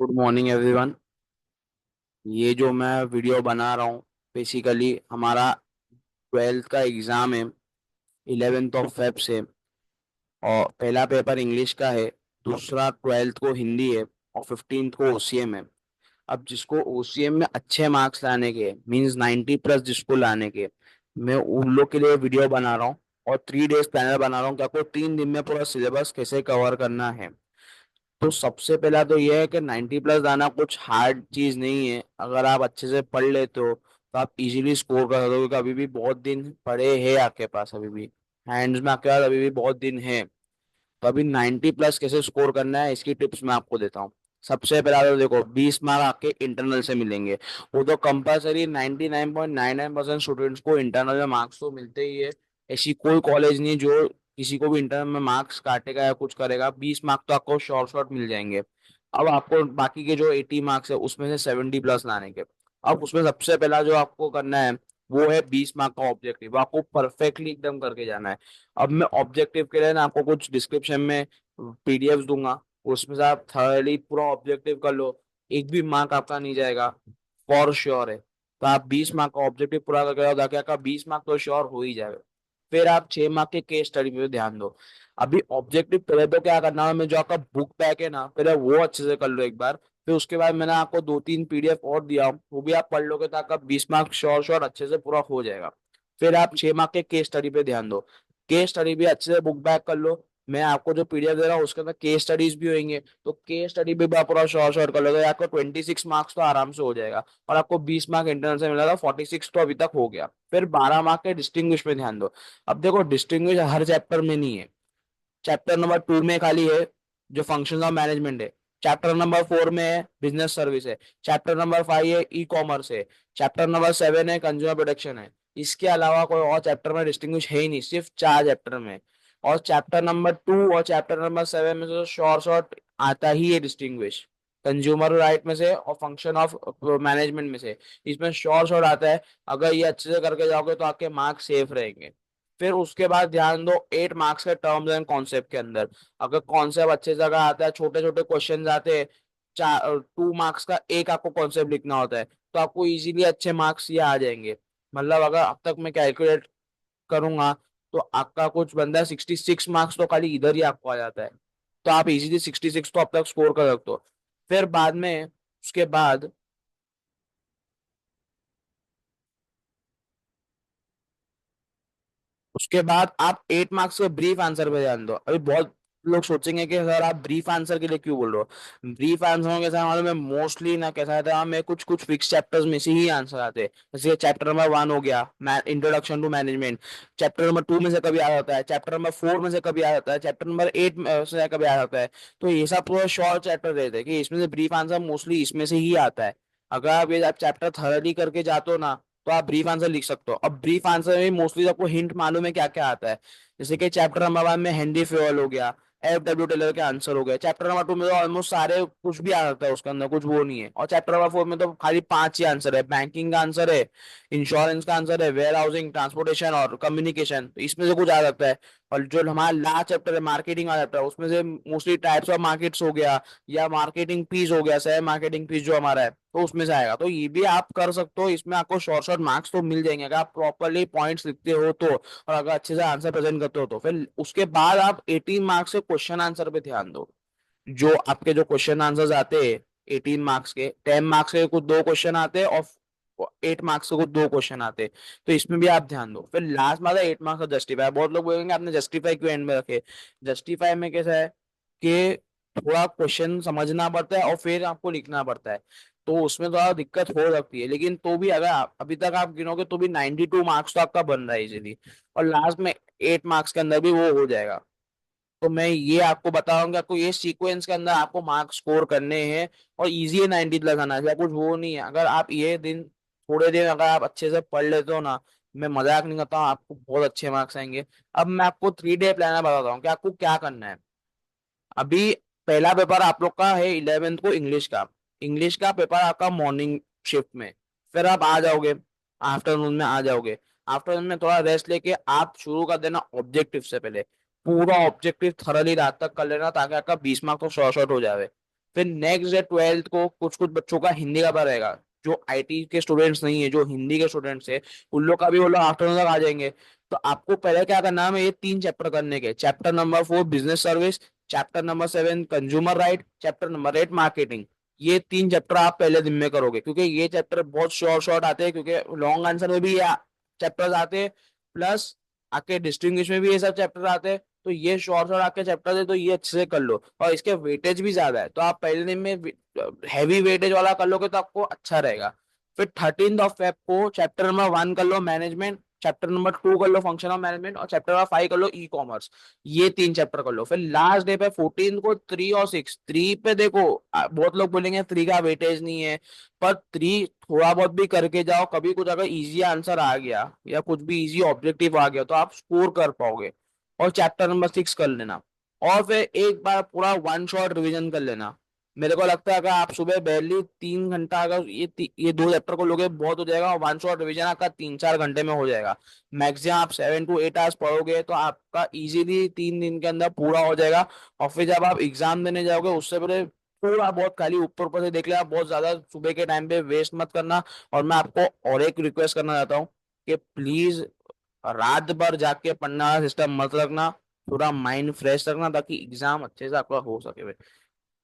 Good morning everyone. ये जो मैं वीडियो बना रहा हूँ बेसिकली हमारा ट्वेल्थ का एग्ज़ाम है 11th ऑफ फेब से। और पहला पेपर इंग्लिश का है, दूसरा ट्वेल्थ को हिंदी है और 15th को ओसीएम है। अब जिसको ओसीएम में अच्छे मार्क्स लाने के मींस 90 प्लस जिसको लाने के, मैं उन लोग के लिए वीडियो बना रहा हूँ और 3 डेज प्लानर बना रहा हूँ कि आपको 3 दिन में पूरा सिलेबस कैसे कवर करना है। तो सबसे पहला तो यह है कि 90 प्लस लाना कुछ हार्ड चीज नहीं है। अगर आप अच्छे से पढ़ लेते हो तो आप इजीली स्कोर कर सकते हो, क्योंकि अभी भी बहुत दिन पड़े हैं आपके पास, अभी भी हैंड्स में आपके पास अभी भी बहुत दिन है। तो अभी 90 प्लस कैसे स्कोर करना है इसकी टिप्स मैं आपको देता हूँ। सबसे पहला तो देखो, 20 मार्क आपके इंटरनल से मिलेंगे। वो तो कंपलसरी 99.99% स्टूडेंट्स को इंटरनल में मार्क्स तो मिलते ही है। ऐसी कोई कॉलेज नहीं जो किसी को भी इंटरनल में मार्क्स काटेगा या कुछ करेगा। 20 मार्क तो आपको शॉर्ट शॉर्ट मिल जाएंगे। अब आपको बाकी के जो 80 मार्क्स है उसमें से 70 प्लस लाने के। अब उसमें सबसे पहला जो आपको करना है वो है 20 मार्क का ऑब्जेक्टिव, आपको परफेक्टली एकदम करके जाना है। अब मैं ऑब्जेक्टिव के लिए ना आपको कुछ डिस्क्रिप्शन में पीडीएफ दूंगा, उसमें से आप थर्डली पूरा ऑब्जेक्टिव कर लो। एक भी मार्क आपका नहीं जाएगा, फॉर श्योर है। तो आप 20 मार्क का ऑब्जेक्टिव पूरा करके आओ, ताकि आपका 20 मार्क तो श्योर हो ही जाएगा। फिर आप 6 मार्क के केस स्टडी पे ध्यान दो। अभी ऑब्जेक्टिव पहले तो क्या करना है, मैं जो आपका बुक बैक है ना पहले वो अच्छे से कर लो एक बार। फिर उसके बाद मैंने आपको 2-3 पीडीएफ और दिया हूँ, वो भी आप पढ़ लोगे तो आपका 20 मार्क श्योर श्योर अच्छे से पूरा हो जाएगा। फिर आप 6 मार्क के केस स्टडी पे ध्यान दो। केस स्टडी भी अच्छे से बुक बैक कर लो। मैं आपको जो पीडीएफ दे रहा हूँ उसके अंदर केस स्टडीज भी होंगे, तो केस स्टडी भी आप पूरा श्योर श्योर कर लो, तो आपको 26 मार्क्स तो आराम से हो जाएगा। और आपको 20 मार्क इंटरनल से मिला था, 46 तो अभी तक हो गया। फिर 12 मार्क के डिस्टिंग्विश में ध्यान दो। अब देखो, डिस्टिंग्विश हर चैप्टर में नहीं है। चैप्टर नंबर 2 में खाली है जो फंक्शन ऑफ मैनेजमेंट है। चैप्टर नंबर 4 में है बिजनेस सर्विस है। चैप्टर नंबर 5 है ई कॉमर्स है। चैप्टर नंबर 7 है कंज्यूमर प्रोटेक्शन है। इसके अलावा कोई और चैप्टर में डिस्टिंग्विश है ही नहीं, सिर्फ 4 चैप्टर में। और चैप्टर नंबर 2 और चैप्टर नंबर 7 में तो शॉर्ट शॉर्ट आता ही है डिस्टिंग्विश, कंज्यूमर राइट में से और फंक्शन ऑफ मैनेजमेंट में से। इसमें शॉर्ट शॉर्ट आता है। अगर ये अच्छे से करके जाओगे तो आपके मार्क्स सेफ रहेंगे। फिर उसके बाद ध्यान दो 8 मार्क्स के टर्म्स एंड कॉन्सेप्ट के अंदर। अगर कॉन्सेप्ट अच्छे जगह आता है, छोटे छोटे क्वेश्चन आते हैं, 2 मार्क्स का एक आपको कॉन्सेप्ट लिखना होता है, तो आपको इजीली अच्छे मार्क्स ये आ जाएंगे। मतलब अगर अब तक मैं कैलकुलेट करूंगा तो आपका कुछ बंदा 66 मार्क्स तो खाली इधर ही आपको आ जाता है। तो आप इजीली 66 तो अब तक स्कोर कर सकते हो। फिर बाद में उसके बाद उसके बाद आप 8 मार्क्स के ब्रीफ आंसर पे ध्यान दो। अभी बहुत लोग सोचेंगे कि सर आप ब्रीफ आंसर के लिए क्यों बोल रहे हो। ब्रीफ आंसर कैसा मालूम है, मोस्टली ना कैसा रहता है, मैं कुछ कुछ फिक्स चैप्टर्स में से ही आंसर आते हैं। जैसे चैप्टर नंबर 1 हो गया introduction to management, chapter number 2 में से कभी आ जाता है, चैप्टर नंबर 4 में से कभी आ जाता है, चैप्टर नंबर 8 में से कभी आ जाता है। तो ये सब पूरा शॉर्ट चैप्टर रहते हैं कि इसमें से ब्रीफ आंसर मोस्टली इसमें से ही आता है। अगर आप ये चैप्टर थर्डली करके जाते हो ना, तो आप ब्रीफ आंसर लिख सकते हो। अब ब्रीफ आंसर में मोस्टली आपको हिंट मालूम है क्या क्या आता है। जैसे कि चैप्टर नंबर 1 में हेनरी फ्यूअल हो गया, F.W. टेलर के आंसर हो गए। चैप्टर नंबर 2 में तो ऑलमोस्ट सारे कुछ भी आ जाता है, उसके अंदर कुछ वो नहीं है। और चैप्टर नंबर 4 में तो खाली 5 ही आंसर है, बैंकिंग का आंसर है, इंश्योरेंस का आंसर है, वेयर हाउसिंग, ट्रांसपोर्टेशन और कम्युनिकेशन, तो इसमें से कुछ आ सकता है। और जो हमारा लास्ट चैप्टर है मार्केटिंग आ जाता है, उसमें से मोस्टली टाइप्स ऑफ मार्केट्स हो गया, या मार्केटिंग पीस हो गया, शेयर मार्केटिंग पीस जो हमारा है, तो उसमें से आएगा। तो ये भी आप कर सकते हो, इसमें आपको शॉर्ट शॉर्ट मार्क्स तो मिल जाएंगे अगर आप प्रॉपरली पॉइंट्स लिखते हो तो, और अगर अच्छे से आंसर प्रेजेंट करते हो तो। फिर उसके बाद आप 18 मार्क्स के क्वेश्चन आंसर पे ध्यान दो। जो आपके जो क्वेश्चन आंसर्स आते हैं 18 मार्क्स के, 10 मार्क्स के कुछ 2 क्वेश्चन आते हैं और 8 मार्क्स के कुछ 2 क्वेश्चन आते हैं, तो इसमें भी आप ध्यान दो। फिर लास्ट में आता है 8 मार्क्स का जस्टिफाई। बहुत लोग बोलेंगे आपने जस्टिफाई क्यों एंड में रखे। जस्टिफाई में कैसा है कि थोड़ा क्वेश्चन समझना पड़ता है और फिर आपको लिखना पड़ता है, तो उसमें थोड़ा दिक्कत हो सकती है। लेकिन तो भी अगर अभी तक आप गिनोगे तो भी 92 मार्क्स तो आपका बन रहा है इजीली। और लास्ट में 8 मार्क्स के अंदर भी वो हो जाएगा। तो मैं ये आपको बताऊंगा, आपको ये सीक्वेंस के अंदर आपको मार्क्स स्कोर करने हैं और इजी है 90 प्लस आना चाहिए, कुछ वो नहीं है। अगर आप ये दिन थोड़े दिन अगर आप अच्छे से पढ़ लेते हो ना, मैं मजाक नहीं करता हूँ, आपको बहुत अच्छे मार्क्स आएंगे। अब मैं आपको 3 डे प्लान बताता हूँ कि आपको क्या करना है। अभी पहला पेपर आप लोग का है 11th को इंग्लिश का। इंग्लिश का पेपर आपका मॉर्निंग शिफ्ट में। फिर आप आ जाओगे, आफ्टरनून में आ जाओगे। आफ्टरनून में थोड़ा रेस्ट लेके आप शुरू कर देना ऑब्जेक्टिव से पहले। पूरा ऑब्जेक्टिव थरली रात तक कर लेना, ताकि आपका 20 मार्क तो शॉर्ट शॉर्ट हो जाए। फिर नेक्स्ट डे 12th को कुछ कुछ बच्चों का हिंदी का रहेगा, जो आईटी के स्टूडेंट्स नहीं है, जो हिंदी के स्टूडेंट्स है, उन लोग का भी वो लोग आफ्टरनून तक आ जाएंगे। तो आपको पहले क्या करना है, ये 3 चैप्टर करने के, chapter number 4 business service, chapter number 7 consumer right, chapter number 8 marketing. ये 3 चैप्टर आप पहले दिन में करोगे, क्योंकि ये चैप्टर बहुत शॉर्ट शॉर्ट आते हैं, क्योंकि लॉन्ग आंसर में भी ये चैप्टर्स आते हैं, प्लस आपके डिस्टिंग्विश में भी ये सब चैप्टर आते हैं। तो ये शॉर्ट शॉर्ट आपके चैप्टर है, तो ये अच्छे से कर लो, और इसके वेटेज भी ज्यादा है, तो आप पहले दिन में हैवी वेटेज वाला कर लोगे तो आपको अच्छा रहेगा। फिर 13 को चैप्टर नंबर 1 कर लो मैनेजमेंट, चैप्टर नंबर 2 कर लो फंक्शन ऑफ मैनेजमेंट, और चैप्टर नंबर 5 कर लो ई कॉमर्स। ये 3 चैप्टर कर लो। फिर लास्ट डे पे 14 को 3 और 6, 3 पे देखो बहुत लोग बोलेंगे 3 का वेटेज नहीं है, पर 3 थोड़ा बहुत भी करके जाओ, कभी कुछ अगर इजी आंसर आ गया या कुछ भी इजी ऑब्जेक्टिव आ गया तो आप स्कोर कर पाओगे। और चैप्टर नंबर 6 कर लेना, और फिर एक बार पूरा वन शॉट रिवीजन कर लेना। मेरे को लगता है अगर आप सुबह बैरली 3 घंटा अगर ये 2 चैप्टर को लोगे बहुत हो जाएगा, और वन शॉट रिवीजन आपका 3-4 घंटे में हो जाएगा। मैक्सिमम आप 7 to 8 आवर्स पढ़ोगे तो आपका इजीली 3 दिन के अंदर पूरा हो जाएगा। और फिर जब आप एग्जाम देने जाओगे उससे पहले थोड़ा बहुत खाली ऊपर ऊपर से देख लिया, बहुत ज्यादा सुबह के टाइम पे वेस्ट मत करना। और मैं आपको और एक रिक्वेस्ट करना चाहता हूँ कि प्लीज रात भर जाग के पढ़ना वाला सिस्टम मत रखना, थोड़ा माइंड फ्रेश रखना, ताकि एग्जाम अच्छे से आपका हो सके भाई।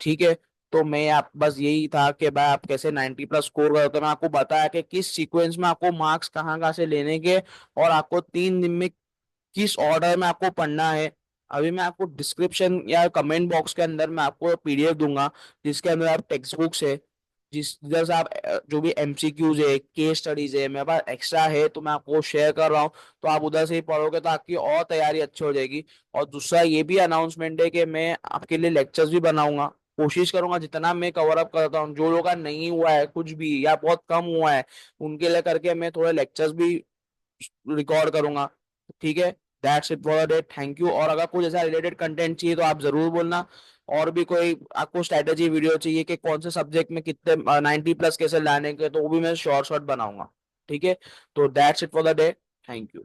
ठीक है। तो मैं आप बस यही था कि भाई आप कैसे 90+ स्कोर करो, तो मैं आपको बताया कि किस सीक्वेंस में आपको मार्क्स कहाँ कहाँ से लेने के, और आपको 3 दिन में किस ऑर्डर में आपको पढ़ना है। अभी मैं आपको डिस्क्रिप्शन या कमेंट बॉक्स के अंदर मैं आपको पीडीएफ दूंगा, जिसके अंदर आप टेक्स्ट बुक्स है, जिस जिधर से आप जो भी एमसीक्यूज है, केस स्टडीज है, मेरे पास एक्स्ट्रा है तो मैं आपको शेयर कर रहा हूँ। तो आप उधर से ही पढ़ोगे तो आपकी और तैयारी अच्छी हो जाएगी। और दूसरा ये भी अनाउंसमेंट है कि मैं आपके लिए लेक्चर्स भी बनाऊंगा, कोशिश करूंगा जितना मैं कवर अप करता हूँ, जो लोगों का नहीं हुआ है कुछ भी या बहुत कम हुआ है उनके लिए करके मैं थोड़े लेक्चर्स भी रिकॉर्ड करूंगा। ठीक है। That's it for the day, thank you. और अगर कुछ ऐसा रिलेटेड कंटेंट चाहिए तो आप जरूर बोलना। और भी कोई आपको स्ट्रेटेजी वीडियो चाहिए कि कौन से सब्जेक्ट में कितने 90+ कैसे लाने के, तो वो भी मैं शॉर्ट शॉर्ट बनाऊंगा। ठीक है। तो that's it for the day, thank you.